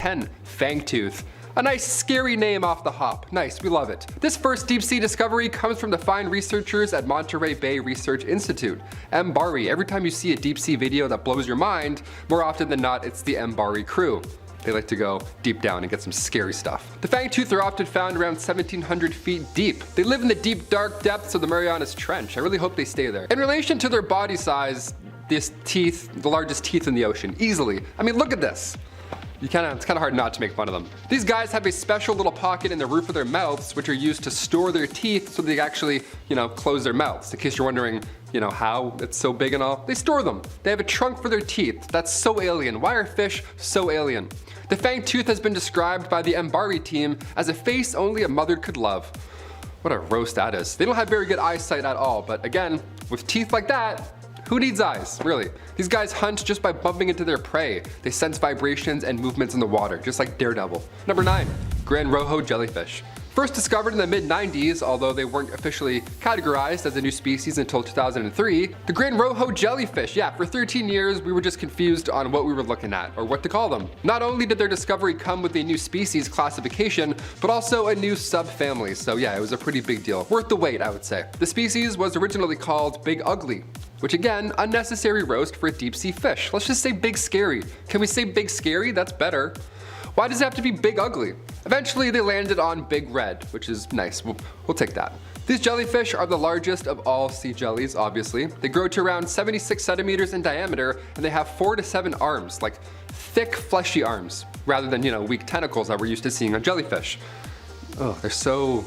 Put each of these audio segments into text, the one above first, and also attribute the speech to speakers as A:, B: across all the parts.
A: 10. FANGTOOTH. A nice scary name off the hop. Nice, we love it. This first deep sea discovery comes from the fine researchers at Monterey Bay Research Institute, MBARRELEYE. Every time you see a deep sea video that blows your mind, more often than not it's the MBARRELEYE crew. They like to go deep down and get some scary stuff. The fangtooth are often found around 1,700 feet deep. They live in the deep dark depths of the Marianas Trench. I really hope they stay there. In relation to their body size, this teeth, the largest teeth in the ocean, easily. I mean, look at this. It's kind of hard not to make fun of them. These guys have a special little pocket in the roof of their mouths, which are used to store their teeth so they actually, close their mouths. In case you're wondering, how it's so big and all. They store them. They have a trunk for their teeth. That's so alien. Why are fish so alien? The fangtooth has been described by the MBARRELEYE team as a face only a mother could love. What a roast that is. They don't have very good eyesight at all, but again, with teeth like that, who needs eyes, really? These guys hunt just by bumping into their prey. They sense vibrations and movements in the water, just like Daredevil. Number 9. GRANROJO jellyfish. First discovered in the mid-90s, although they weren't officially categorized as a new species until 2003, the GRANROJO jellyfish, for 13 years we were just confused on what we were looking at, or what to call them. Not only did their discovery come with a new species classification, but also a new subfamily, so it was a pretty big deal. Worth the wait, I would say. The species was originally called Big Ugly, which again, unnecessary roast for a deep sea fish. Let's just say Big Scary. Can we say Big Scary? That's better. Why does it have to be Big Ugly? Eventually they landed on Big Red, which is nice. We'll take that. These jellyfish are the largest of all sea jellies, obviously. They grow to around 76 centimeters in diameter, and they have 4 to 7 arms, like thick, fleshy arms, rather than, weak tentacles that we're used to seeing on jellyfish. Oh, they're so...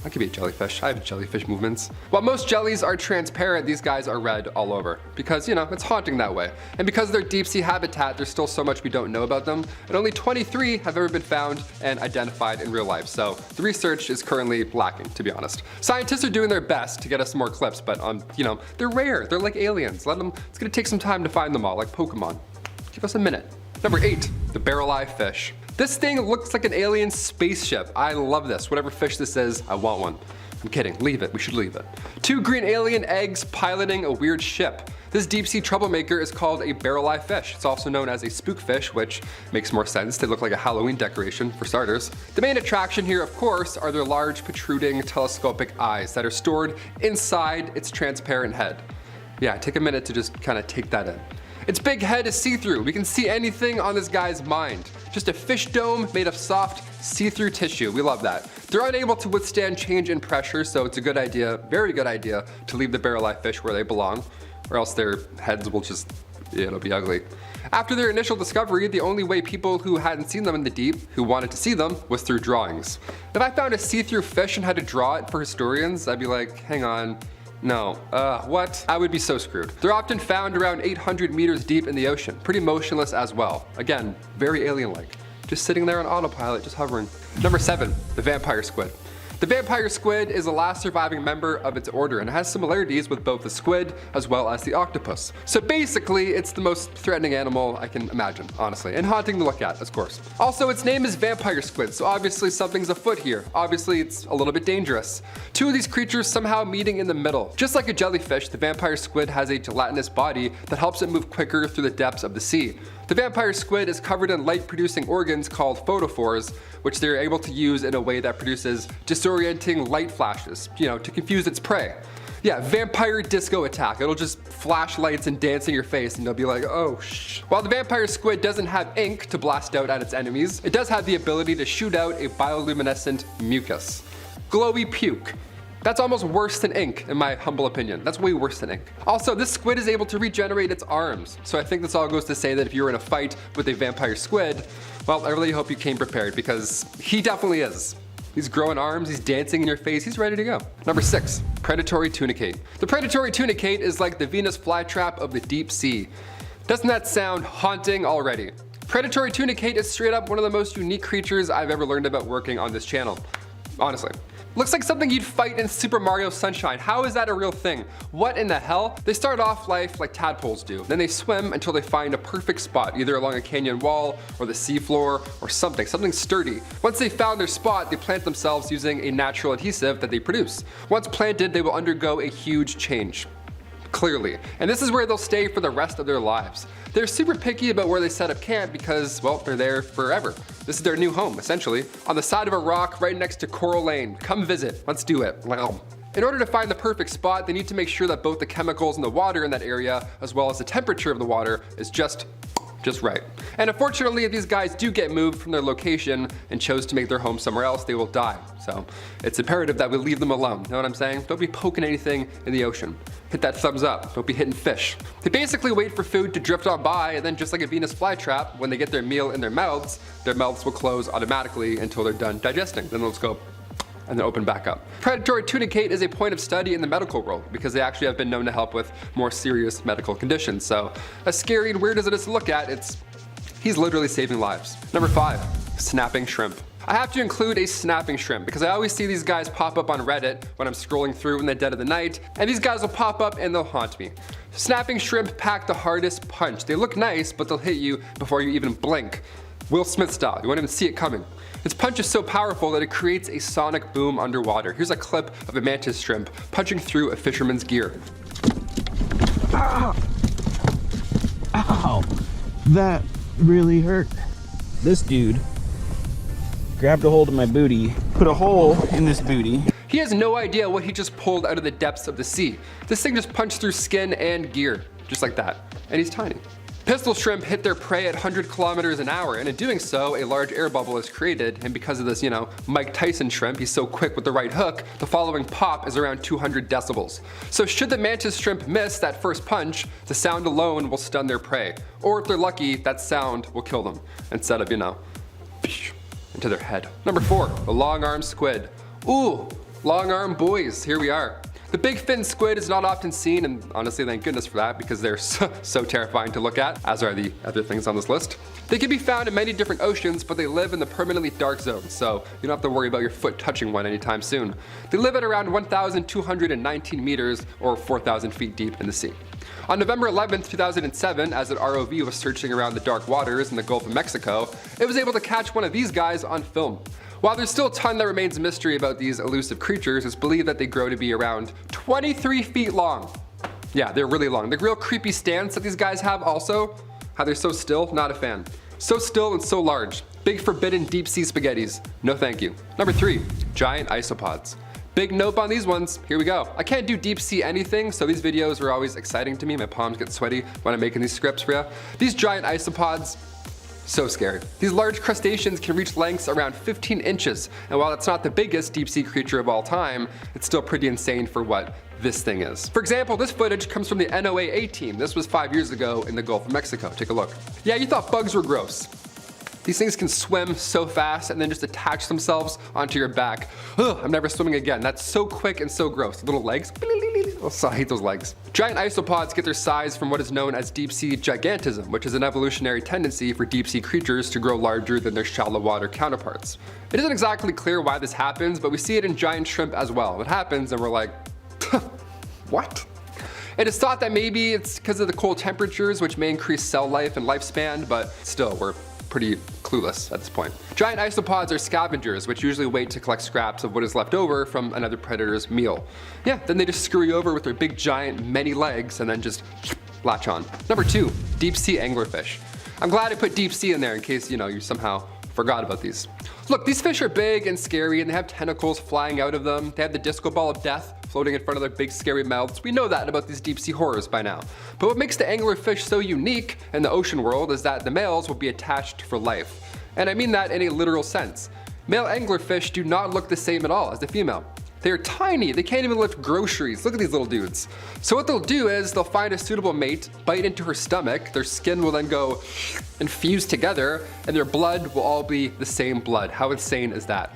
A: I could be a jellyfish. I have jellyfish movements. While most jellies are transparent, these guys are red all over because, it's haunting that way. And because of their deep sea habitat, there's still so much we don't know about them, and only 23 have ever been found and identified in real life. So the research is currently lacking, to be honest. Scientists are doing their best to get us more clips, but they're rare. They're like aliens. It's gonna take some time to find them all, like Pokemon. Give us a minute. Number 8, the barreleye fish. This thing looks like an alien spaceship. I love this. Whatever fish this is, I want one. I'm kidding. Leave it. We should leave it. 2 green alien eggs piloting a weird ship. This deep sea troublemaker is called a barreleye fish. It's also known as a spookfish, which makes more sense. They look like a Halloween decoration for starters. The main attraction here, of course, are their large protruding telescopic eyes that are stored inside its transparent head. Take a minute to just kind of take that in. Its big head is see-through. We can see anything on this guy's mind. Just a fish dome made of soft, see-through tissue. We love that. They're unable to withstand change in pressure, so it's a good idea, very good idea, to leave the barreleye fish where they belong, or else their heads will just, it'll be ugly. After their initial discovery, the only way people who hadn't seen them in the deep, who wanted to see them, was through drawings. If I found a see-through fish and had to draw it for historians, I'd be like, hang on. No, what? I would be so screwed. They're often found around 800 meters deep in the ocean, pretty motionless as well. Again, very alien-like. Just sitting there on autopilot, just hovering. Number 7, the vampire squid. The vampire squid is the last surviving member of its order and has similarities with both the squid as well as the octopus. So basically, it's the most threatening animal I can imagine, honestly, and haunting to look at, of course. Also, its name is vampire squid, so obviously something's afoot here. Obviously, it's a little bit dangerous. 2 of these creatures somehow meeting in the middle. Just like a jellyfish, the vampire squid has a gelatinous body that helps it move quicker through the depths of the sea. The vampire squid is covered in light-producing organs called photophores, which they're able to use in a way that produces disorienting light flashes, to confuse its prey. Vampire disco attack. It'll just flash lights and dance in your face and you'll be like, oh shh. While the vampire squid doesn't have ink to blast out at its enemies, it does have the ability to shoot out a bioluminescent mucus. Glowy puke. That's almost worse than ink, in my humble opinion. That's way worse than ink. Also, this squid is able to regenerate its arms. So I think this all goes to say that if you're in a fight with a vampire squid, well, I really hope you came prepared because he definitely is. He's growing arms, he's dancing in your face, he's ready to go. Number 6, predatory tunicate. The predatory tunicate is like the Venus flytrap of the deep sea. Doesn't that sound haunting already? Predatory tunicate is straight up one of the most unique creatures I've ever learned about working on this channel. Honestly. Looks like something you'd fight in Super Mario Sunshine. How is that a real thing? What in the hell? They start off life like tadpoles do. Then they swim until they find a perfect spot, either along a canyon wall or the seafloor or something sturdy. Once they found their spot, they plant themselves using a natural adhesive that they produce. Once planted, they will undergo a huge change. Clearly. And this is where they'll stay for the rest of their lives. They're super picky about where they set up camp because, well, they're there forever. This is their new home, essentially. On the side of a rock right next to Coral Lane. Come visit. Let's do it. In order to find the perfect spot, they need to make sure that both the chemicals in the water in that area, as well as the temperature of the water, is just right. And unfortunately, if these guys do get moved from their location and chose to make their home somewhere else, they will die. So it's imperative that we leave them alone. Know what I'm saying? Don't be poking anything in the ocean. Hit that thumbs up. Don't be hitting fish. They basically wait for food to drift on by, and then just like a Venus flytrap, when they get their meal in their mouths will close automatically until they're done digesting. Then they'll just go and then open back up. Predatory tunicate is a point of study in the medical world because they actually have been known to help with more serious medical conditions. So as scary and weird as it is to look at, he's literally saving lives. Number 5, snapping shrimp. I have to include a snapping shrimp because I always see these guys pop up on Reddit when I'm scrolling through in the dead of the night, and these guys will pop up and they'll haunt me. Snapping shrimp pack the hardest punch. They look nice, but they'll hit you before you even blink. Will Smith style, you won't even see it coming. Its punch is so powerful that it creates a sonic boom underwater. Here's a clip of a mantis shrimp punching through a fisherman's gear.
B: Ow! Ow! That really hurt. This dude grabbed a hold of my booty, put a hole in this booty.
A: He has no idea what he just pulled out of the depths of the sea. This thing just punched through skin and gear, just like that. And he's tiny. Pistol shrimp hit their prey at 100 kilometers an hour, and in doing so, a large air bubble is created, and because of this, Mike Tyson shrimp, he's so quick with the right hook, the following pop is around 200 decibels. So should the mantis shrimp miss that first punch, the sound alone will stun their prey. Or if they're lucky, that sound will kill them, instead of, into their head. Number 4, the long-armed squid. Ooh, long-armed boys, here we are. The big fin squid is not often seen, and honestly thank goodness for that because they're so terrifying to look at, as are the other things on this list. They can be found in many different oceans, but they live in the permanently dark zone, so you don't have to worry about your foot touching one anytime soon. They live at around 1,219 meters or 4,000 feet deep in the sea. On November 11th, 2007, as an ROV was searching around the dark waters in the Gulf of Mexico, it was able to catch one of these guys on film. While there's still a ton that remains a mystery about these elusive creatures, it's believed that they grow to be around 23 feet long. Yeah, they're really long. The real creepy stance that these guys have also, how they're so still, not a fan. So still and so large. Big forbidden deep sea spaghettis. No thank you. Number 3, giant isopods. Big nope on these ones, here we go. I can't do deep sea anything, so these videos are always exciting to me. My palms get sweaty when I'm making these scripts for you. These giant isopods, so scary. These large crustaceans can reach lengths around 15 inches, and while it's not the biggest deep sea creature of all time, it's still pretty insane for what this thing is. For example, this footage comes from the NOAA team. This was 5 years ago in the Gulf of Mexico. Take a look. Yeah, you thought bugs were gross. These things can swim so fast and then just attach themselves onto your back. Ugh, I'm never swimming again. That's so quick and so gross. Little legs. Oh, I hate those legs. Giant isopods get their size from what is known as deep sea gigantism, which is an evolutionary tendency for deep sea creatures to grow larger than their shallow water counterparts. It isn't exactly clear why this happens, but we see it in giant shrimp as well. It happens and we're like, what? It is thought that maybe it's because of the cold temperatures, which may increase cell life and lifespan, but still, we're pretty clueless at this point. Giant isopods are scavengers, which usually wait to collect scraps of what is left over from another predator's meal. Yeah, then they just scurry over with their big giant many legs and then just latch on. Number 2, deep sea anglerfish. I'm glad I put deep sea in there in case, you somehow forgot about these. Look, these fish are big and scary and they have tentacles flying out of them. They have the disco ball of death floating in front of their big scary mouths. We know that about these deep sea horrors by now. But what makes the anglerfish so unique in the ocean world is that the males will be attached for life. And I mean that in a literal sense. Male anglerfish do not look the same at all as the female. They are tiny, they can't even lift groceries. Look at these little dudes. So what they'll do is they'll find a suitable mate, bite into her stomach, their skin will then go and fuse together, and their blood will all be the same blood. How insane is that?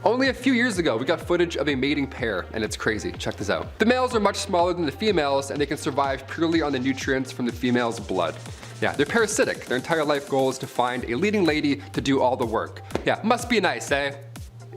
A: Only a few years ago, we got footage of a mating pair, and it's crazy. Check this out. The males are much smaller than the females, and they can survive purely on the nutrients from the female's blood. Yeah, they're parasitic. Their entire life goal is to find a leading lady to do all the work. Yeah, must be nice, eh?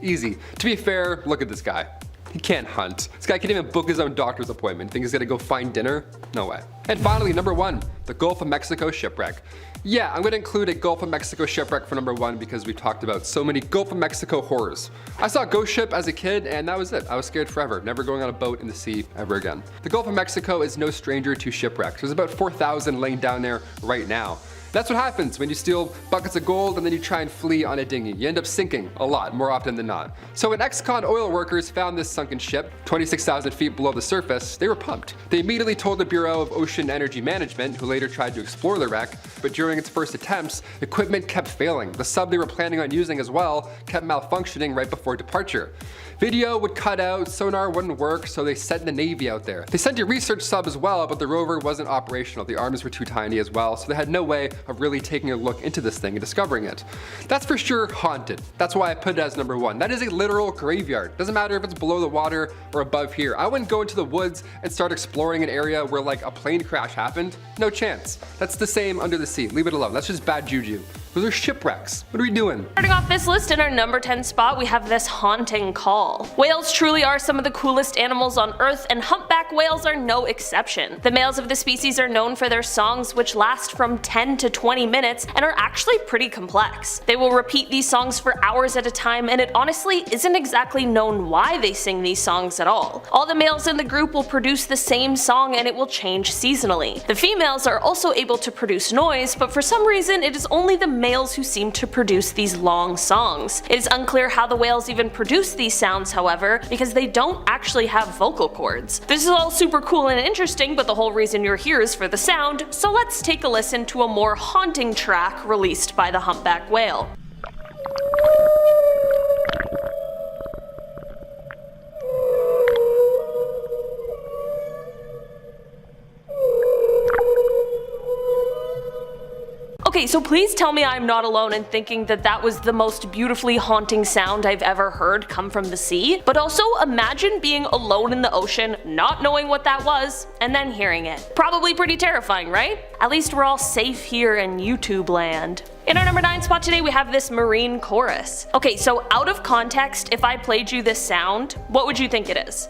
A: Easy. To be fair, look at this guy. He can't hunt. This guy can't even book his own doctor's appointment. Think he's gonna go find dinner? No way. And finally, number 1, the Gulf of Mexico shipwreck. Yeah, I'm gonna include a Gulf of Mexico shipwreck for number 1 because we've talked about so many Gulf of Mexico horrors. I saw a ghost ship as a kid and that was it. I was scared forever, never going on a boat in the sea ever again. The Gulf of Mexico is no stranger to shipwrecks. There's about 4,000 laying down there right now. That's what happens when you steal buckets of gold and then you try and flee on a dinghy. You end up sinking a lot, more often than not. So when ex-con oil workers found this sunken ship, 26,000 feet below the surface, they were pumped. They immediately told the Bureau of Ocean Energy Management, who later tried to explore the wreck, but during its first attempts, equipment kept failing. The sub they were planning on using as well kept malfunctioning right before departure. Video would cut out, sonar wouldn't work, so they sent the Navy out there. They sent a research sub as well, but the rover wasn't operational. The arms were too tiny as well, so they had no way of really taking a look into this thing and discovering it. That's for sure haunted. That's why I put it as number 1. That is a literal graveyard. Doesn't matter if it's below the water or above here. I wouldn't go into the woods and start exploring an area where like a plane crash happened. No chance. That's the same under the sea. Leave it alone. That's just bad juju. Those are shipwrecks. What are we doing?
C: Starting off this list in our number 10 spot, we have this haunting call. Whales truly are some of the coolest animals on Earth, and humpback whales are no exception. The males of the species are known for their songs, which last from 10 to 20 minutes and are actually pretty complex. They will repeat these songs for hours at a time, and it honestly isn't exactly known why they sing these songs at all. All the males in the group will produce the same song and it will change seasonally. The females are also able to produce noise, but for some reason it is only the males who seem to produce these long songs. It is unclear how the whales even produce these sounds, however, because they don't actually have vocal cords. This is all super cool and interesting, but the whole reason you're here is for the sound, so let's take a listen to a more haunting track released by the humpback whale. Okay, so please tell me I'm not alone in thinking that that was the most beautifully haunting sound I've ever heard come from the sea. But also imagine being alone in the ocean, not knowing what that was, and then hearing it. Probably pretty terrifying, right? At least we're all safe here in YouTube land. In our number 9 spot today, we have this marine chorus. Okay, so out of context, if I played you this sound, what would you think it is?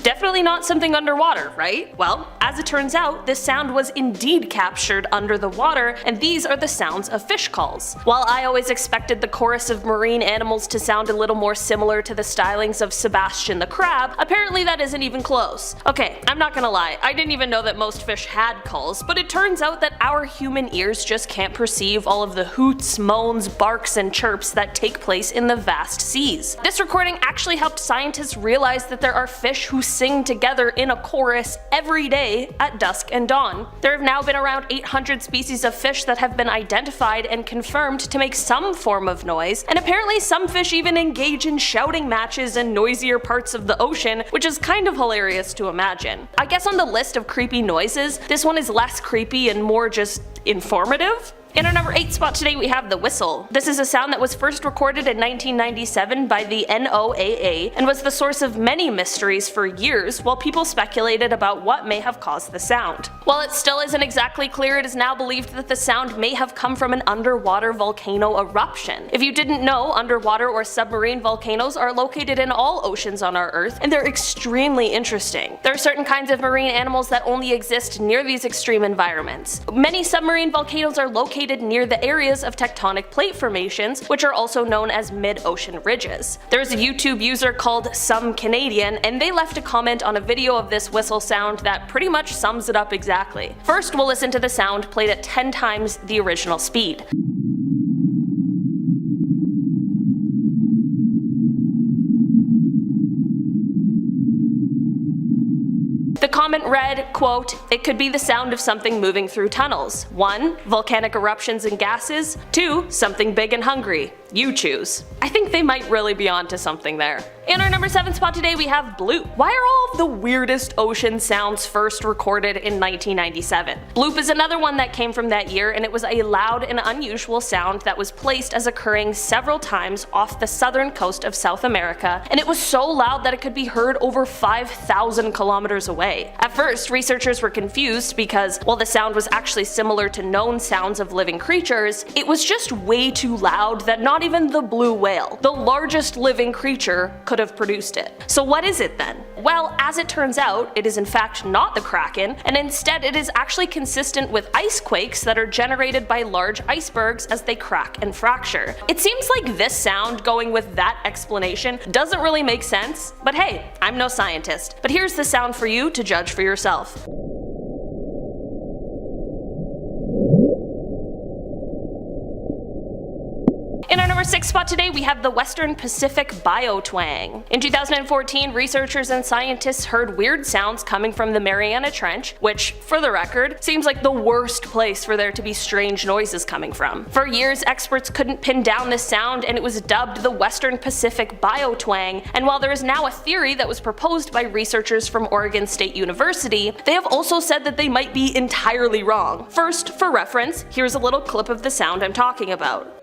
C: Definitely not something underwater, right? Well, as it turns out, this sound was indeed captured under the water, and these are the sounds of fish calls. While I always expected the chorus of marine animals to sound a little more similar to the stylings of Sebastian the crab, apparently that isn't even close. Okay, I'm not gonna lie, I didn't even know that most fish had calls, but it turns out that our human ears just can't perceive all of the hoots, moans, barks, and chirps that take place in the vast seas. This recording actually helped scientists realize that there are fish who sing together in a chorus every day at dusk and dawn. There have now been around 800 species of fish that have been identified and confirmed to make some form of noise, and apparently some fish even engage in shouting matches in noisier parts of the ocean, which is kind of hilarious to imagine. I guess on the list of creepy noises, this one is less creepy and more just informative. In our number 8 spot today, we have the whistle. This is a sound that was first recorded in 1997 by the NOAA and was the source of many mysteries for years while people speculated about what may have caused the sound. While it still isn't exactly clear, it is now believed that the sound may have come from an underwater volcano eruption. If you didn't know, underwater or submarine volcanoes are located in all oceans on our Earth, and they're extremely interesting. There are certain kinds of marine animals that only exist near these extreme environments. Many submarine volcanoes are located near the areas of tectonic plate formations, which are also known as mid-ocean ridges. There's a YouTube user called Some Canadian, and they left a comment on a video of this whistle sound that pretty much sums it up exactly. First, we'll listen to the sound played at 10 times the original speed. The comment read, quote, "It could be the sound of something moving through tunnels. 1. Volcanic eruptions and gases. 2. Something big and hungry. You choose." I think they might really be onto something there. In our number 7 spot today, we have bloop. Why are all of the weirdest ocean sounds first recorded in 1997? Bloop is another one that came from that year, and it was a loud and unusual sound that was placed as occurring several times off the southern coast of South America, and it was so loud that it could be heard over 5,000 kilometers away. At first, researchers were confused because, while the sound was actually similar to known sounds of living creatures, it was just way too loud that not not even the blue whale, the largest living creature, could have produced it. So what is it then? Well, as it turns out, it is in fact not the Kraken, and instead it is actually consistent with ice quakes that are generated by large icebergs as they crack and fracture. It seems like this sound, going with that explanation, doesn't really make sense, but hey, I'm no scientist. But here's the sound for you to judge for yourself. In our number 6 spot today, we have the Western Pacific BIOTWANG. In 2014, researchers and scientists heard weird sounds coming from the Mariana Trench, which, for the record, seems like the worst place for there to be strange noises coming from. For years, experts couldn't pin down this sound, and it was dubbed the Western Pacific BIOTWANG, and while there is now a theory that was proposed by researchers from Oregon State University, they have also said that they might be entirely wrong. First, for reference, here's a little clip of the sound I'm talking about.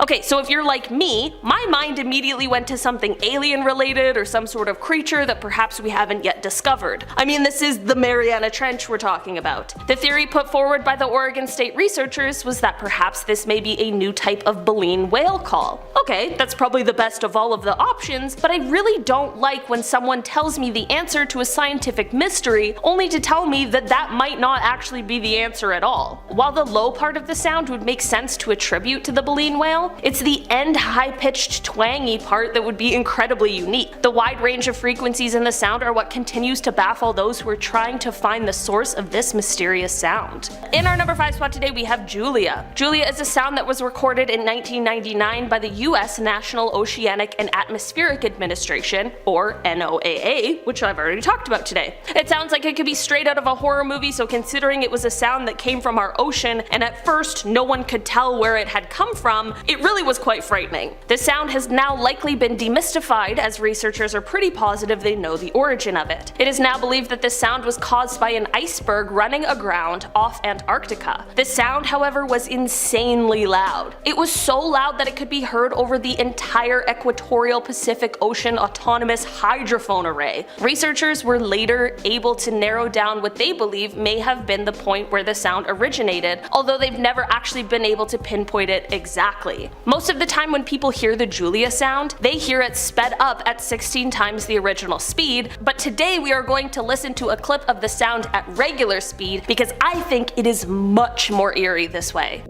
C: Okay, so if you're like me, my mind immediately went to something alien related or some sort of creature that perhaps we haven't yet discovered. I mean, this is the Mariana Trench we're talking about. The theory put forward by the Oregon State researchers was that perhaps this may be a new type of baleen whale call. Okay, that's probably the best of all of the options, but I really don't like when someone tells me the answer to a scientific mystery only to tell me that that might not actually be the answer at all. While the low part of the sound would make sense to attribute to the baleen whale, it's the end high-pitched twangy part that would be incredibly unique. The wide range of frequencies in the sound are what continues to baffle those who are trying to find the source of this mysterious sound. In our number 5 spot today, we have Julia. Julia is a sound that was recorded in 1999 by the US National Oceanic and Atmospheric Administration, or NOAA, which I've already talked about today. It sounds like it could be straight out of a horror movie, so considering it was a sound that came from our ocean and at first no one could tell where it had come from, it really was quite frightening. The sound has now likely been demystified, as researchers are pretty positive they know the origin of it. It is now believed that this sound was caused by an iceberg running aground off Antarctica. The sound, however, was insanely loud. It was so loud that it could be heard over the entire equatorial Pacific Ocean Autonomous Hydrophone Array. Researchers were later able to narrow down what they believe may have been the point where the sound originated, although they've never actually been able to pinpoint it exactly. Most of the time when people hear the Julia sound, they hear it sped up at 16 times the original speed, but today we are going to listen to a clip of the sound at regular speed because I think it is much more eerie this way.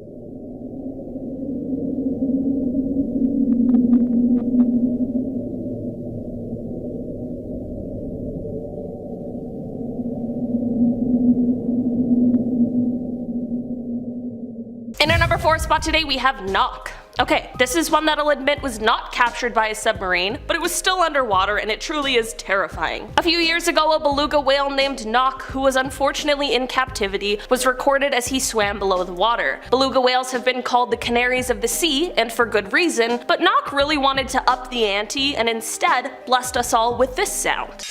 C: In our number 4 spot today, we have knock. Okay, this is one that I'll admit was not captured by a submarine, but it was still underwater and it truly is terrifying. A few years ago, a beluga whale named Knock, who was unfortunately in captivity, was recorded as he swam below the water. Beluga whales have been called the canaries of the sea, and for good reason, but Knock really wanted to up the ante and instead blessed us all with this sound.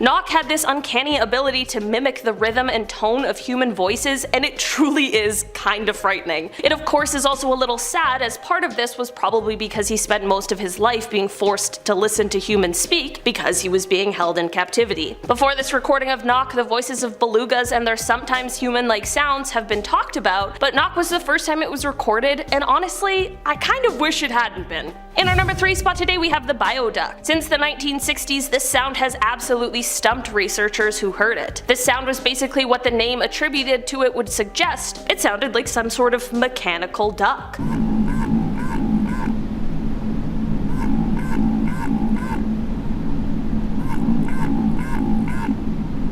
C: Knock had this uncanny ability to mimic the rhythm and tone of human voices, and it truly is kind of frightening. It of course is also a little sad, as part of this was probably because he spent most of his life being forced to listen to humans speak because he was being held in captivity. Before this recording of Knock, the voices of belugas and their sometimes human-like sounds have been talked about, but Knock was the first time it was recorded, and honestly, I kind of wish it hadn't been. In our number 3 spot today, we have the bioduck. Since the 1960s, this sound has absolutely stumped researchers who heard it. This sound was basically what the name attributed to it would suggest. It sounded like some sort of mechanical duck.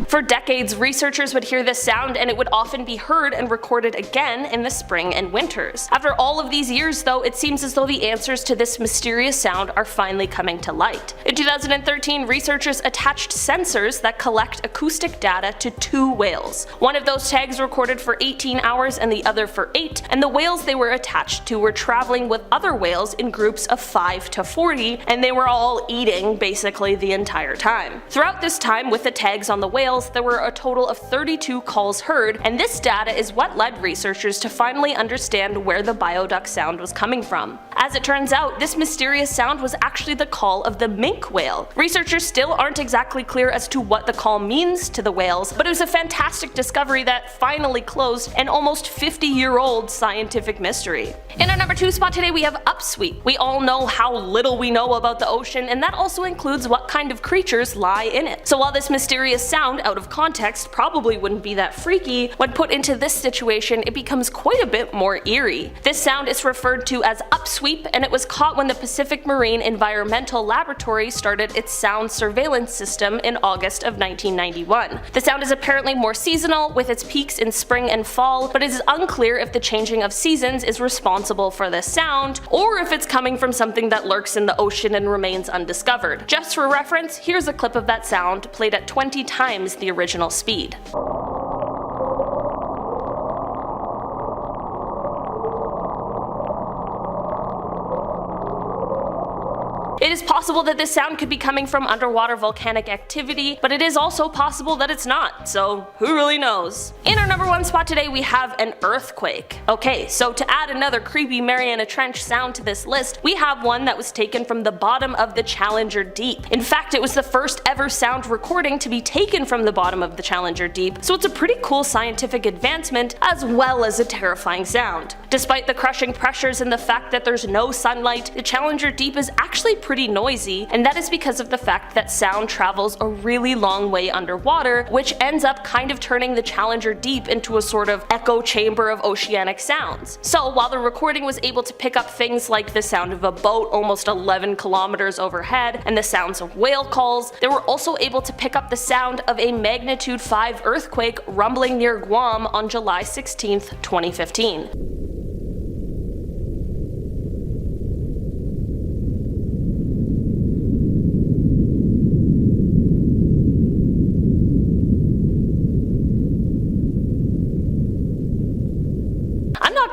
C: For decades, researchers would hear this sound and it would often be heard and recorded again in the spring and winters. After all of these years though, it seems as though the answers to this mysterious sound are finally coming to light. In 2013, researchers attached sensors that collect acoustic data to 2 whales. One of those tags recorded for 18 hours and the other for 8, and the whales they were attached to were traveling with other whales in groups of 5 to 40, and they were all eating basically the entire time. Throughout this time, with the tags on the whales, there were a total of 32 calls heard, and this data is what led researchers to finally understand where the bioduck sound was coming from. As it turns out, this mysterious sound was actually the call of the minke whale. Researchers still aren't exactly clear as to what the call means to the whales, but it was a fantastic discovery that finally closed an almost 50-year-old scientific mystery. In our number 2 spot today we have UPSWEEP. We all know how little we know about the ocean, and that also includes what kind of creatures lie in it. So while this mysterious sound out of context probably wouldn't be that freaky, when put into this situation it becomes quite a bit more eerie. This sound is referred to as UPSWEEP, and it was caught when the Pacific Marine Environmental Laboratory started its sound surveillance system in August of 1991. The sound is apparently more seasonal, with its peaks in spring and fall, but it is unclear if the changing of seasons is responsible for this sound, or if it's coming from something that lurks in the ocean and remains undiscovered. Just for reference, here's a clip of that sound played at 20 times the original speed. It is possible that this sound could be coming from underwater volcanic activity, but it is also possible that it's not, so who really knows? In our number 1 spot today we have an earthquake. Okay, so to add another creepy Mariana Trench sound to this list, we have one that was taken from the bottom of the Challenger Deep. In fact, it was the first ever sound recording to be taken from the bottom of the Challenger Deep, so it's a pretty cool scientific advancement as well as a terrifying sound. Despite the crushing pressures and the fact that there's no sunlight, the Challenger Deep is actually pretty noisy, and that is because of the fact that sound travels a really long way underwater, which ends up kind of turning the Challenger Deep into a sort of echo chamber of oceanic sounds. So while the recording was able to pick up things like the sound of a boat almost 11 kilometers overhead and the sounds of whale calls, they were also able to pick up the sound of a magnitude 5 earthquake rumbling near Guam on July 16th, 2015.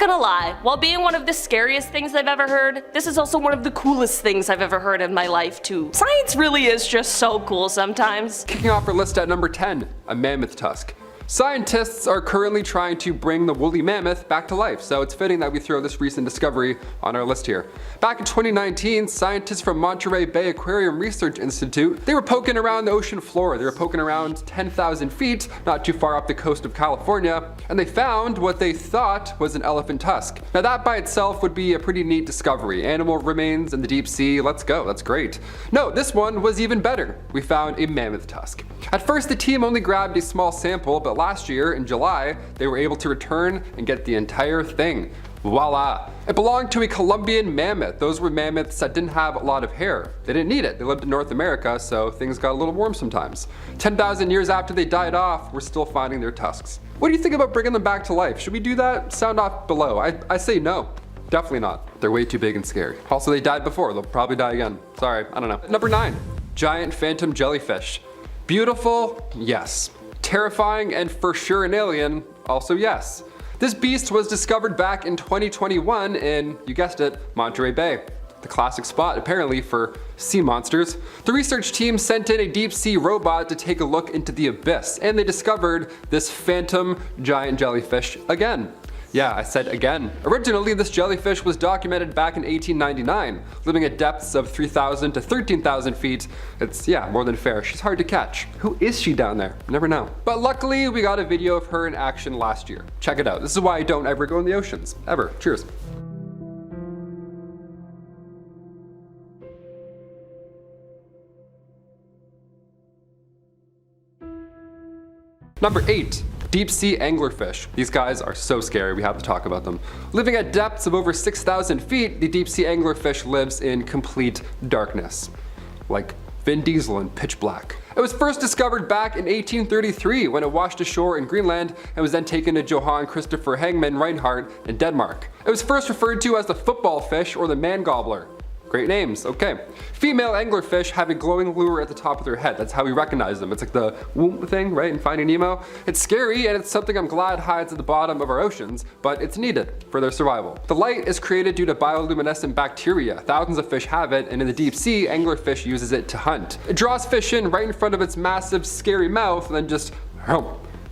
C: Gonna lie, while being one of the scariest things I've ever heard, this is also one of the coolest things I've ever heard in my life too. Science really is just so cool sometimes.
A: Kicking off our list at number 10, a mammoth tusk. Scientists are currently trying to bring the woolly mammoth back to life, so it's fitting that we throw this recent discovery on our list here. Back in 2019, scientists from Monterey Bay Aquarium Research Institute, they were poking around the ocean floor. They were poking around 10,000 feet, not too far off the coast of California, and they found what they thought was an elephant tusk. Now that by itself would be a pretty neat discovery. Animal remains in the deep sea, let's go, that's great. No, this one was even better. We found a mammoth tusk. At first the team only grabbed a small sample, but last year, in July, they were able to return and get the entire thing. Voila! It belonged to a Colombian mammoth. Those were mammoths that didn't have a lot of hair. They didn't need it. They lived in North America, so things got a little warm sometimes. 10,000 years after they died off, we're still finding their tusks. What do you think about bringing them back to life? Should we do that? Sound off below. I say no. Definitely not. They're way too big and scary. Also, they died before. They'll probably die again. Sorry, I don't know. Number 9. Giant phantom jellyfish. Beautiful? Yes. Terrifying and for sure an alien? Also yes. This beast was discovered back in 2021 in, you guessed it, Monterey Bay. The classic spot apparently for sea monsters. The research team sent in a deep sea robot to take a look into the abyss, and they discovered this phantom giant jellyfish again. Yeah, I said again. Originally, this jellyfish was documented back in 1899, living at depths of 3,000 to 13,000 feet. It's, yeah, more than fair. She's hard to catch. Who is she down there? Never know. But luckily, we got a video of her in action last year. Check it out. This is why I don't ever go in the oceans. Ever. Cheers. Number 8. Deep sea anglerfish. These guys are so scary, we have to talk about them. Living at depths of over 6,000 feet, the deep sea anglerfish lives in complete darkness. Like Vin Diesel in Pitch Black. It was first discovered back in 1833 when it washed ashore in Greenland and was then taken to Johann Christopher Hangman Reinhardt in Denmark. It was first referred to as the football fish or the man gobbler. Great names, okay. Female anglerfish have a glowing lure at the top of their head. That's how we recognize them. It's like the whoop thing, right, in Finding Nemo. It's scary and it's something I'm glad hides at the bottom of our oceans, but it's needed for their survival. The light is created due to bioluminescent bacteria. Thousands of fish have it, and in the deep sea, anglerfish uses it to hunt. It draws fish in right in front of its massive, scary mouth and then just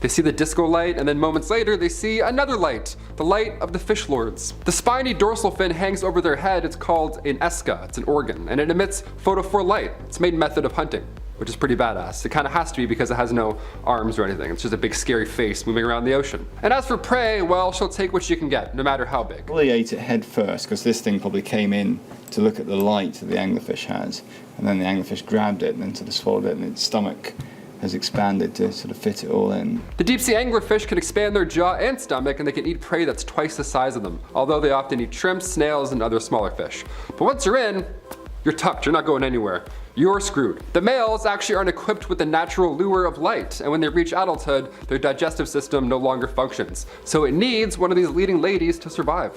A: They see the disco light, and then moments later they see another light, the light of the fish lords. The spiny dorsal fin hangs over their head. It's called an ESCA, it's an organ, and it emits photophore light. It's a main method of hunting, which is pretty badass. It kind of has to be because it has no arms or anything. It's just a big scary face moving around the ocean. And as for prey, well, she'll take what she can get, no matter how big.
D: Well, they ate it head first because this thing probably came in to look at the light that the anglerfish has, and then the anglerfish grabbed it and then sort of swallowed it, and its stomach has expanded to sort of fit it all in.
A: The deep sea anglerfish can expand their jaw and stomach, and they can eat prey that's twice the size of them, although they often eat shrimps, snails, and other smaller fish. But once you're in, you're tucked, you're not going anywhere. You're screwed. The males actually aren't equipped with the natural lure of light, and when they reach adulthood, their digestive system no longer functions. So it needs one of these leading ladies to survive.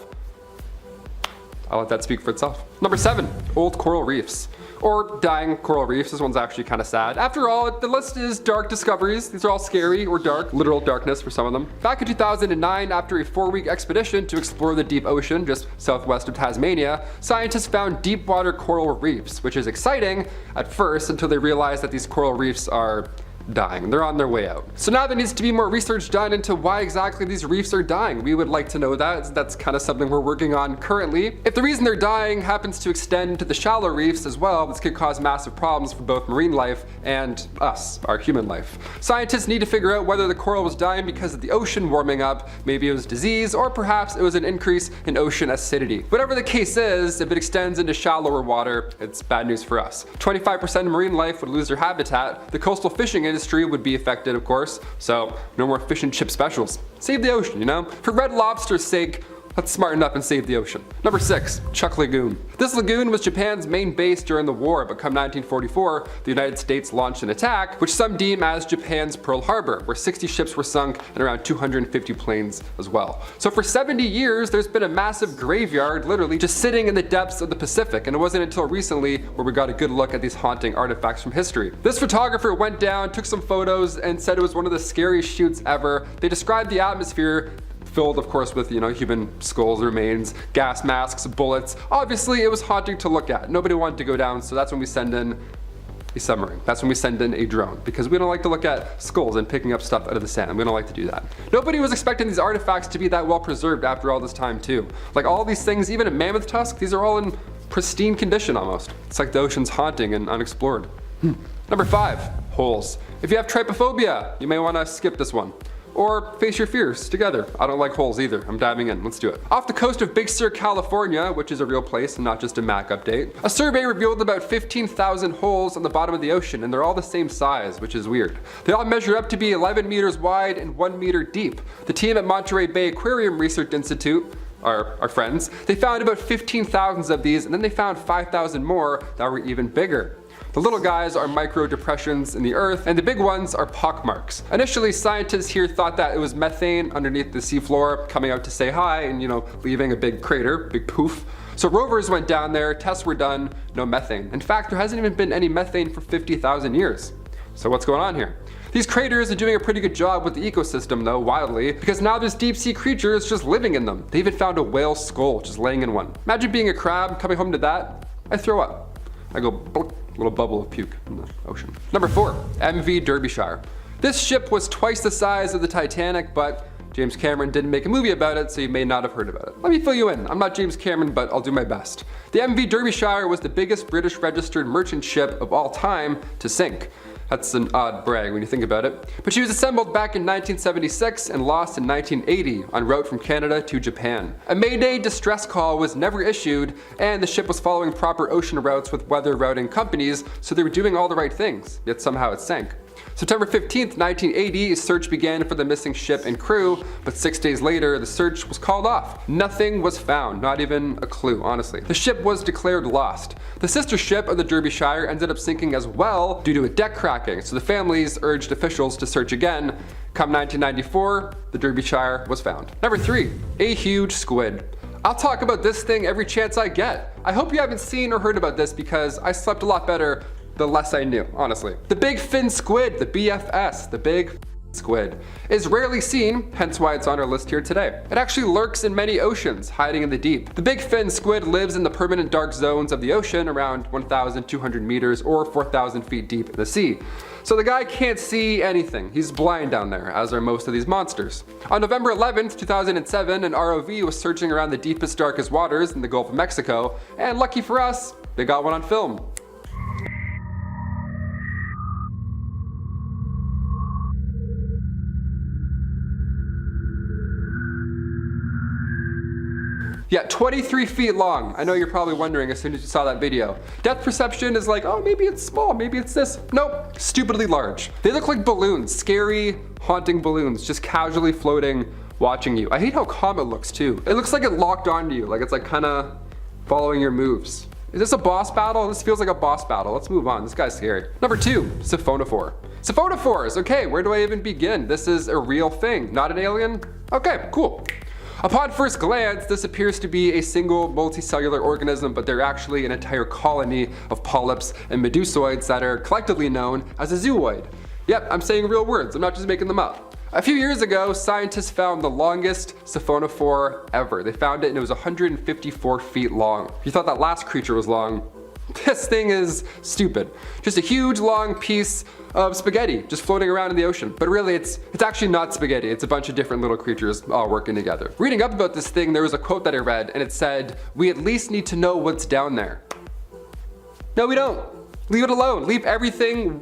A: I'll let that speak for itself. Number 7, old coral reefs. Or dying coral reefs. This one's actually kind of sad. After all, the list is dark discoveries. These are all scary or dark, literal darkness for some of them. Back in 2009, after a 4-week expedition to explore the deep ocean just southwest of Tasmania, scientists found deep water coral reefs, which is exciting at first until they realized that these coral reefs are dying. They're on their way out. So now there needs to be more research done into why exactly these reefs are dying. We would like to know that. That's kind of something we're working on currently. If the reason they're dying happens to extend to the shallow reefs as well, this could cause massive problems for both marine life and us, our human life. Scientists need to figure out whether the coral was dying because of the ocean warming up, maybe it was disease, or perhaps it was an increase in ocean acidity. Whatever the case is, if it extends into shallower water, it's bad news for us. 25% of marine life would lose their habitat. The coastal fishing industry would be affected, of course, so no more fish and chip specials. Save the ocean, you know? For red lobster's sake, let's smarten up and save the ocean. Number 6, CHUUK Lagoon. This lagoon was Japan's main base during the war, but come 1944, the United States launched an attack, which some deem as Japan's Pearl Harbor, where 60 ships were sunk and around 250 planes as well. So for 70 years, there's been a massive graveyard, literally just sitting in the depths of the Pacific, and it wasn't until recently where we got a good look at these haunting artifacts from history. This photographer went down, took some photos, and said it was one of the scariest shoots ever. They described the atmosphere filled, of course, with, human skulls, remains, gas masks, bullets. Obviously, it was haunting to look at. Nobody wanted to go down, so that's when we send in a submarine. That's when we send in a drone, because we don't like to look at skulls and picking up stuff out of the sand. We don't like to do that. Nobody was expecting these artifacts to be that well preserved after all this time, too. Like all these things, even a mammoth tusk, these are all in pristine condition almost. It's like the ocean's haunting and unexplored. Number 5, holes. If you have trypophobia, you may want to skip this one. Or face your fears together. I don't like holes either. I'm diving in. Let's do it. Off the coast of Big Sur, California, which is a real place and not just a Mac update, a survey revealed about 15,000 holes on the bottom of the ocean, and they're all the same size, which is weird. They all measure up to be 11 meters wide and 1 meter deep. The team at Monterey Bay Aquarium Research Institute, our friends, they found about 15,000 of these, and then they found 5,000 more that were even bigger. The little guys are micro depressions in the earth, and the big ones are pockmarks. Initially, scientists here thought that it was methane underneath the seafloor coming out to say hi and, leaving a big crater, big poof. So rovers went down there, tests were done, no methane. In fact, there hasn't even been any methane for 50,000 years. So what's going on here? These craters are doing a pretty good job with the ecosystem though, wildly, because now there's deep sea creatures just living in them. They even found a whale skull just laying in one. Imagine being a crab, coming home to that. I throw up. I go blunk. Little bubble of puke in the ocean. Number 4, MV Derbyshire. This ship was twice the size of the Titanic, but James Cameron didn't make a movie about it, so you may not have heard about it. Let me fill you in. I'm not James Cameron, but I'll do my best. The MV Derbyshire was the biggest British registered merchant ship of all time to sink. That's an odd brag when you think about it. But she was assembled back in 1976 and lost in 1980 en route from Canada to Japan. A Mayday distress call was never issued, and the ship was following proper ocean routes with weather routing companies, so they were doing all the right things, yet somehow it sank. September 15th, 1980, a search began for the missing ship and crew, but 6 days later, the search was called off. Nothing was found, not even a clue, honestly. The ship was declared lost. The sister ship of the Derbyshire ended up sinking as well due to a deck cracking, so the families urged officials to search again. Come 1994, the Derbyshire was found. Number 3, a huge squid. I'll talk about this thing every chance I get. I hope you haven't seen or heard about this because I slept a lot better the less I knew, honestly. The big fin squid, the BFS, the big squid, is rarely seen, hence why it's on our list here today. It actually lurks in many oceans, hiding in the deep. The big fin squid lives in the permanent dark zones of the ocean around 1,200 meters or 4,000 feet deep in the sea. So the guy can't see anything. He's blind down there, as are most of these monsters. On November 11th, 2007, an ROV was searching around the deepest, darkest waters in the Gulf of Mexico, and lucky for us, they got one on film. Yeah, 23 feet long. I know you're probably wondering as soon as you saw that video. Depth perception is like, oh, maybe it's small, maybe it's this. Nope, stupidly large. They look like balloons, scary, haunting balloons, just casually floating, watching you. I hate how calm it looks too. It looks like it locked onto you, like it's like kinda following your moves. Is this a boss battle? This feels like a boss battle. Let's move on, this guy's scary. Number 2, SIPHONOPHORE. SIPHONOPHORES, okay, where do I even begin? This is a real thing, not an alien? Okay, cool. Upon first glance, this appears to be a single multicellular organism, but they're actually an entire colony of polyps and medusoids that are collectively known as a zooid. Yep, I'm saying real words, I'm not just making them up. A few years ago, scientists found the longest siphonophore ever. They found it and it was 154 feet long. If you thought that last creature was long, this thing is stupid. Just a huge long piece of spaghetti just floating around in the ocean. But really it's actually not spaghetti, it's a bunch of different little creatures all working together. Reading up about this thing, there was a quote that I read and it said, "We at least need to know what's down there." No, we don't. Leave it alone. Leave everything,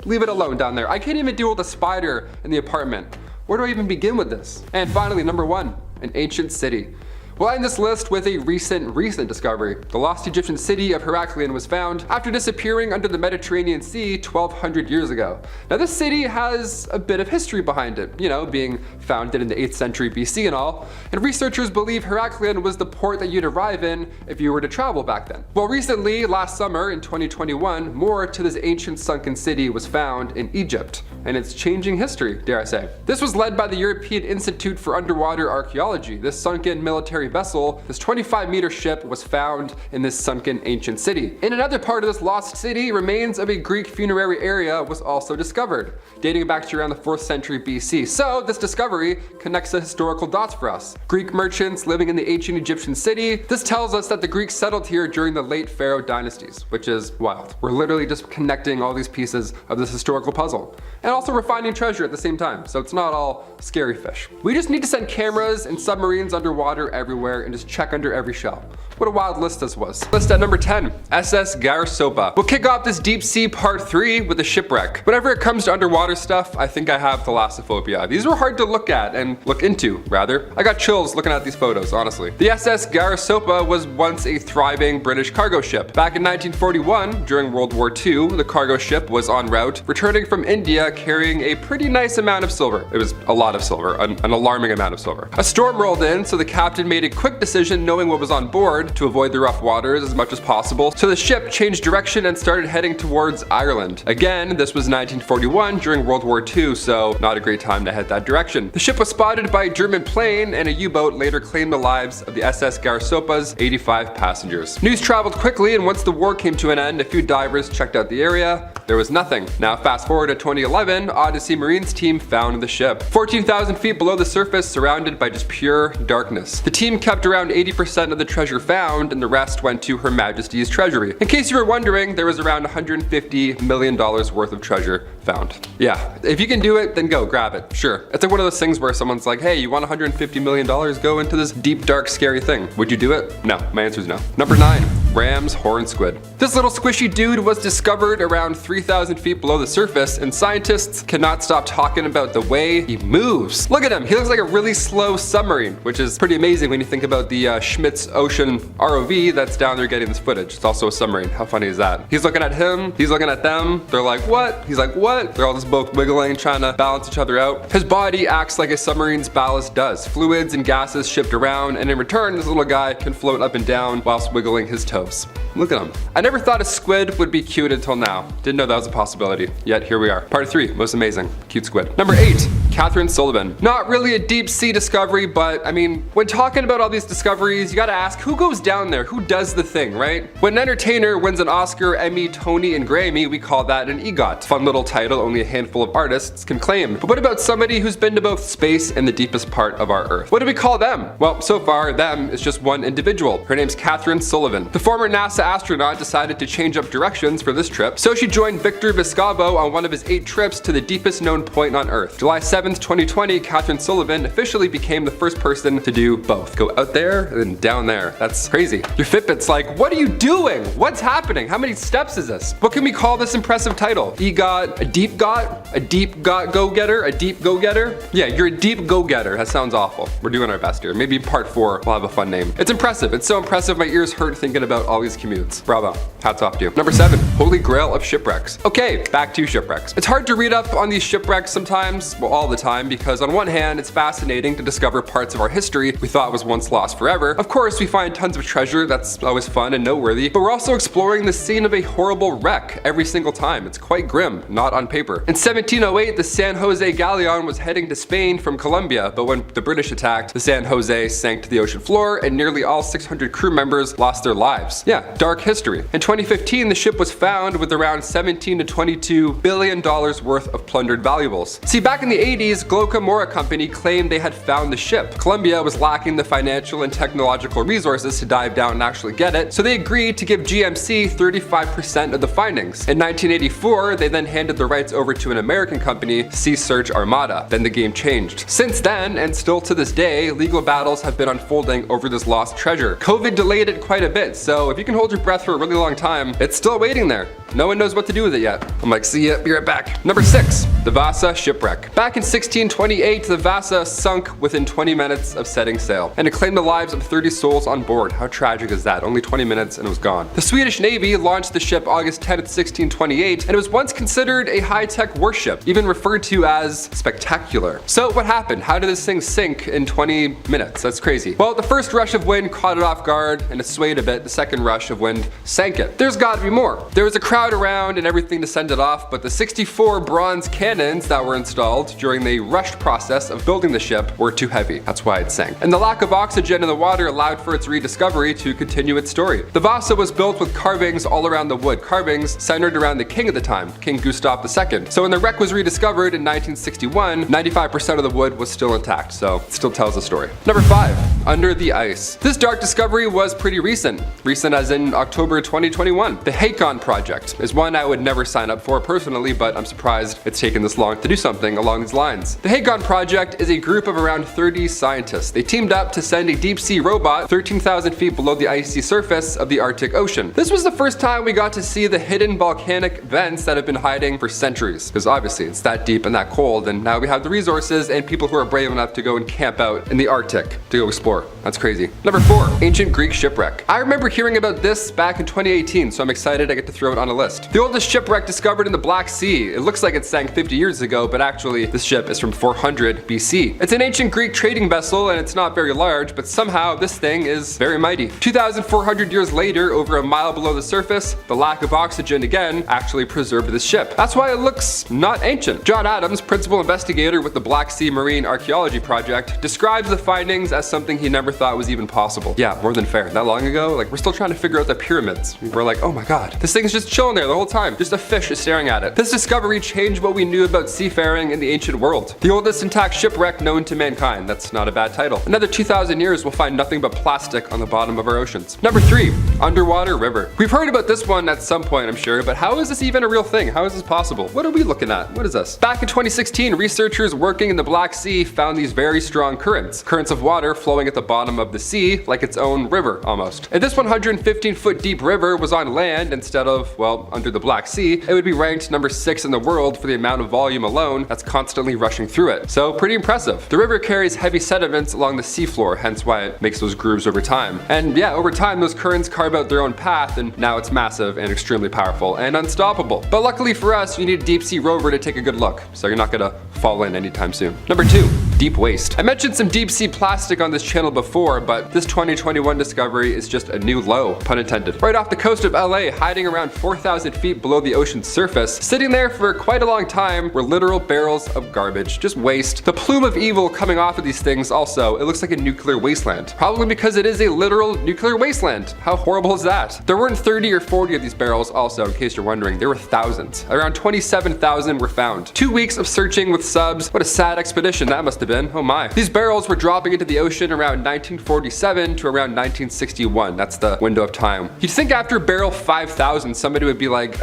A: leave it alone down there. I can't even deal with a spider in the apartment. Where do I even begin with this? And finally, number 1, an ancient city. We'll end this list with a recent discovery. The lost Egyptian city of Heraklion was found after disappearing under the Mediterranean Sea 1,200 years ago. Now this city has a bit of history behind it, you know, being founded in the 8th century BC and all, and researchers believe Heraklion was the port that you'd arrive in if you were to travel back then. Well, recently, last summer in 2021, more to this ancient sunken city was found in Egypt, and it's changing history, dare I say. This was led by the European Institute for Underwater Archaeology. This sunken military vessel, this 25-meter ship, was found in this sunken ancient city. In another part of this lost city, remains of a Greek funerary area was also discovered, dating back to around the 4th century BC. So this discovery connects the historical dots for us. Greek merchants living in the ancient Egyptian city. This tells us that the Greeks settled here during the late Pharaoh dynasties, which is wild. We're literally just connecting all these pieces of this historical puzzle. And also we're finding treasure at the same time, so it's not all scary fish. We just need to send cameras and submarines underwater everywhere and just check under every shell. What a wild list this was. List at number 10, SS Garsopa. We'll kick off this deep sea part 3 with a shipwreck. Whenever it comes to underwater stuff, I think I have thalassophobia. These were hard to look at and look into, rather. I got chills looking at these photos, honestly. The SS Garsopa was once a thriving British cargo ship. Back in 1941, during World War II, the cargo ship was en route, returning from India carrying a pretty nice amount of silver. It was a lot of silver, an alarming amount of silver. A storm rolled in, so the captain made a quick decision, knowing what was on board, to avoid the rough waters as much as possible. So the ship changed direction and started heading towards Ireland. Again, this was 1941 during World War II, so not a great time to head that direction. The ship was spotted by a German plane, and a U-boat later claimed the lives of the SS Garsopa's 85 passengers. News traveled quickly, and once the war came to an end, a few divers checked out the area. There was nothing. Now fast forward to 2011, Odyssey Marine's team found the ship. 14,000 feet below the surface, surrounded by just pure darkness. The team kept around 80% of the treasure found, and the rest went to Her Majesty's treasury. In case you were wondering, there was around $150 million worth of treasure found. Yeah, if you can do it, then go grab it, sure. It's like one of those things where someone's like, hey, you want $150 million? Go into this deep, dark, scary thing. Would you do it? No, my answer is no. Number 9, Ram's horn squid. This little squishy dude was discovered around 3,000 feet below the surface, and scientists cannot stop talking about the way he moves. Look at him, he looks like a really slow submarine, which is pretty amazing when you think about the Schmitz Ocean ROV that's down there getting this footage. It's also a submarine. How funny is that? He's looking at him, he's looking at them. They're like, what? He's like, what? They're all just both wiggling, trying to balance each other out. His body acts like a submarine's ballast does. Fluids and gases shift around, and in return, this little guy can float up and down whilst wiggling his toes. Look at him. I never thought a squid would be cute until now. Didn't know that was a possibility. Yet here we are. Part 3, most amazing. Cute squid. Number 8, Catherine Sullivan. Not really a deep sea discovery, but I mean, when talking about all these discoveries, you gotta ask who goes down there, who does the thing, right? When an entertainer wins an Oscar, Emmy, Tony, and Grammy, we call that an EGOT. Fun little title only a handful of artists can claim. But what about somebody who's been to both space and the deepest part of our Earth? What do we call them? Well, so far, them is just one individual. Her name's Catherine Sullivan. The former NASA astronaut decided to change up directions for this trip, so she joined Victor Vescovo on one of his 8 trips to the deepest known point on Earth. July 7th, 2020, Catherine Sullivan officially became the first person to do both. Go out there and down there. That's crazy. Your Fitbit's like, what are you doing? What's happening? How many steps is this? What can we call this impressive title? EGOT, a deep got? A deep got go-getter? A deep go-getter? Yeah, you're a deep go-getter. That sounds awful. We're doing our best here. Maybe part 4 will have a fun name. It's impressive. It's so impressive my ears hurt thinking about all these commutes. Bravo. Hats off to you. Number 7, Holy Grail of Shipwrecks. Okay, back to shipwrecks. It's hard to read up on these shipwrecks sometimes, well, all the time, because on one hand, it's fascinating to discover parts of our history we thought was once lost forever. Of course, we find tons of treasure, that's always fun and noteworthy, but we're also exploring the scene of a horrible wreck every single time. It's quite grim, not on paper. In 1708, the San Jose galleon was heading to Spain from Colombia, but when the British attacked, the San Jose sank to the ocean floor and nearly all 600 crew members lost their lives. Yeah, dark history. In 2015, the ship was found with around $17 to $22 billion worth of plundered valuables. See, back in the 80s, Glocamora Company claimed they had found the ship. Colombia was lacking the financial and technological resources to dive down and actually get it, so they agreed to give GMC 35% of the findings. In 1984, they then handed the rights over to an American company, Sea Search Armada. Then the game changed. Since then, and still to this day, legal battles have been unfolding over this lost treasure. COVID delayed it quite a bit, so if you can hold your breath for a really long time, it's still waiting there. No one knows what to do with it yet. I'm like, see ya, be right back. Number 6, the VASA shipwreck. Back in 1628, the VASA sunk within 20 minutes of setting sail, and it claimed the lives of 30 souls on board. How tragic is that? Only 20 minutes and it was gone. The Swedish Navy launched the ship August 10th, 1628, and it was once considered a high-tech warship, even referred to as spectacular. So what happened? How did this thing sink in 20 minutes? That's crazy. Well, the first rush of wind caught it off guard and it swayed a bit. The second rush of wind sank it. There's gotta be more. There was a crowd around and everything to send it off, but the 64 bronze cannons that were installed during the rushed process of building the ship were too heavy. That's why it sank. And the lack of oxygen in the water allowed for its rediscovery to continue its story. The VASA was built with carvings all around the wood, carvings centered around the king at the time, King Gustav II. So when the wreck was rediscovered in 1961, 95% of the wood was still intact, so it still tells a story. Number 5, under the ice. This dark discovery was pretty recent. Recent as in October 2021. The HACON project is one I would never sign up for personally, but I'm surprised it's taken this long to do something along these lines. The HACON project is a group of around 30 scientists. They teamed up to send a deep sea robot 13,000 feet below the icy surface of the Arctic Ocean. This was the first time we got to see the hidden volcanic vents that have been hiding for centuries, because obviously it's that deep and that cold, and now we have the resources and people who are brave enough to go and camp out in the Arctic to go explore. That's crazy. Number 4, ancient Greek shipwreck. I remember hearing about this back in 2018, so I'm excited I get to throw it on a list. The oldest shipwreck discovered in the Black Sea. It looks like it sank 50 years ago, but actually this ship is from 400 BC. It's an ancient Greek trading vessel and it's not very large, but somehow this thing is very mighty. 2,400 years later, over a mile below the surface, the lack of oxygen again actually preserved this ship. That's why it looks not ancient. John Adams, principal investigator with the Black Sea Marine Archaeology Project, describes the findings as something he never thought was even possible. Yeah, more than fair. That long ago, like, we're still trying to figure out the pyramids. We're like, oh my god, this thing's just chilling there the whole time. Just a fish is staring at it. This discovery changed what we knew about seafaring in the ancient world. The oldest intact shipwreck known to mankind. That's not a bad title. Another 2,000 years we'll find nothing but plastic on the bottom of our oceans. Number 3, underwater river. We've heard about this one at some point, I'm sure, but how is this even a real thing? How is this possible? What are we looking at? What is this? Back in 2016, researchers working in the Black Sea found these very strong currents. Currents of water flowing at the bottom of the sea like its own river almost. If this 115-foot deep river was on land instead of, well, under the Black Sea, it would be ranked number 6 in the world for the amount of volume alone that's constantly rushing through it. So pretty impressive. The river carries heavy sediments along the seafloor, hence why it makes those grooves over time. And yeah, over time those currents carve out their own path, and now it's massive and extremely powerful and unstoppable. But luckily for us, you need a deep sea rover to take a good look, so you're not gonna fall in anytime soon. Number 2, deep waste. I mentioned some deep sea plastic on this channel before, but this 2021 discovery is just a new low, pun intended. Right off the coast of LA, hiding around 4,000 feet below the ocean's surface, sitting there for quite a long time, were literal barrels of garbage, just waste. The plume of evil coming off of these things also, it looks like a nuclear wasteland. Probably because it is a literal nuclear wasteland. How horrible is that? There weren't 30 or 40 of these barrels also, in case you're wondering. There were thousands. Around 27,000 were found. 2 weeks of searching with subs. What a sad expedition that must have been. Oh my. These barrels were dropping into the ocean around 1947 to around 1961. That's the window of time. You'd think after barrel 5,000, somebody would be like,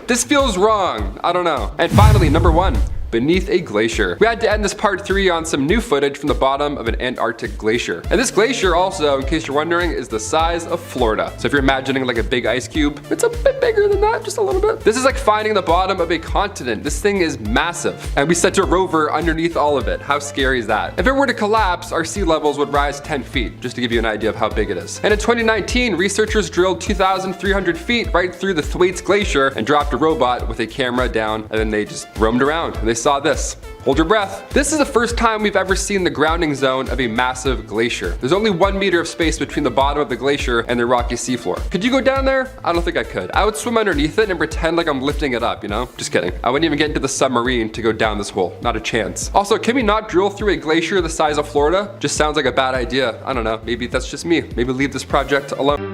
A: this feels wrong. I don't know. And finally, number 1. Beneath a glacier. We had to end this part 3 on some new footage from the bottom of an Antarctic glacier. And this glacier also, in case you're wondering, is the size of Florida. So if you're imagining like a big ice cube, it's a bit bigger than that, just a little bit. This is like finding the bottom of a continent. This thing is massive. And we sent a rover underneath all of it. How scary is that? If it were to collapse, our sea levels would rise 10 feet, just to give you an idea of how big it is. And in 2019, researchers drilled 2,300 feet right through the Thwaites Glacier and dropped a robot with a camera down, and then they just roamed around and they saw this. Hold your breath. This is the first time we've ever seen the grounding zone of a massive glacier. There's only 1 meter of space between the bottom of the glacier and the rocky seafloor. Could you go down there? I don't think I could. I would swim underneath it and pretend like I'm lifting it up, you know? Just kidding. I wouldn't even get into the submarine to go down this hole. Not a chance. Also, can we not drill through a glacier the size of Florida? Just sounds like a bad idea. I don't know. Maybe that's just me. Maybe leave this project alone.